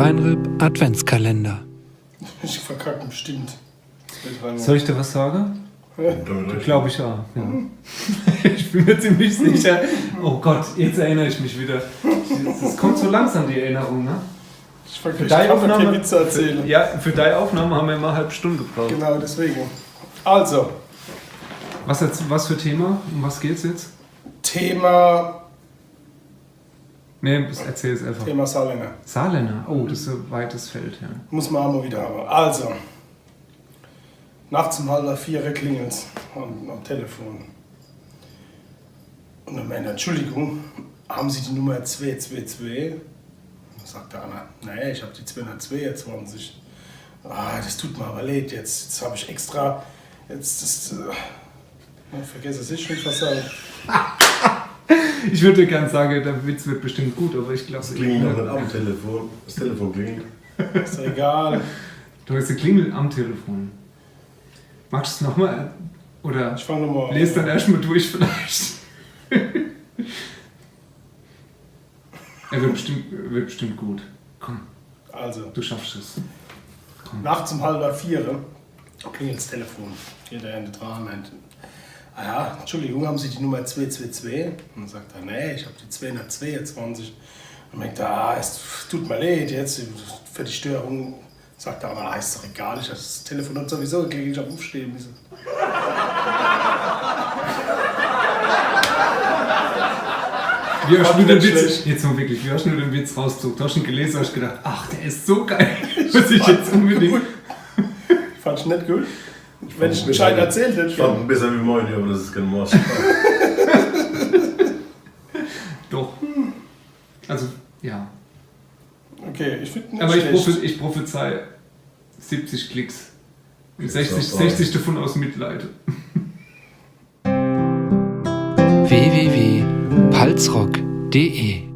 Feinripp Adventskalender. Ich verkacke bestimmt. Soll ich dir was sagen? Glaube ich auch. Ja. Ich bin mir ziemlich sicher. Oh Gott, jetzt erinnere ich mich wieder. Es kommt so langsam, die Erinnerung, ne? Ich kann keine Witze erzählen. Für deine Aufnahme haben wir immer eine halbe Stunde gebraucht. Genau, deswegen. Also. Was für Thema? Um was geht's jetzt? Thema Erzähl es einfach. Thema Saarländer. Saarländer? Oh, das ist ein weites Feld, ja. Muss man auch mal wieder haben. Also. Nachts um 3:30 klingelt es am Telefon. Und dann meinte er, Entschuldigung, haben Sie die Nummer 222? Dann sagt der Anna, naja, ich habe die 222. Das tut mir aber leid, jetzt habe ich extra, vergesse es, ist schon versaut. Ich würde gerne sagen, der Witz wird bestimmt gut, aber ich glaube... Das klingelt noch nicht am Telefon. Das Telefon klingelt. Ist ja egal. Du hast eine Klingel am Telefon. Magst du es nochmal? Oder ich fange nochmal an. Lest dann erstmal durch vielleicht. Er wird bestimmt gut. Komm, Also. du schaffst es. Komm. Nachts um 3:30 klingelt das Telefon. Geht der dran meint, Entschuldigung, haben Sie die Nummer 222? Und dann sagt er, nee, ich habe die 222. Und dann denkt er, es tut mir leid jetzt für die Störung. Sagt er, aber ist doch egal, ich habe das Telefon hat sowieso geklingelt, ich habe aufstehen müssen. Wie hast du den Witz, jetzt mal wirklich, wie hast du den Witz rausgezogen? Du hast ihn gelesen und hast gedacht, ach, der ist so geil, muss ich jetzt unbedingt... Fand ich nicht gut. Wenn ich Bescheid erzählt hätte. Ich fand besser wie meine, aber das ist kein Maß. Doch. Also, ja. Okay, ich finde nicht aber schlecht. ich prophezei 70 Klicks. Und 60 davon aus Mitleid. www.palzrock.de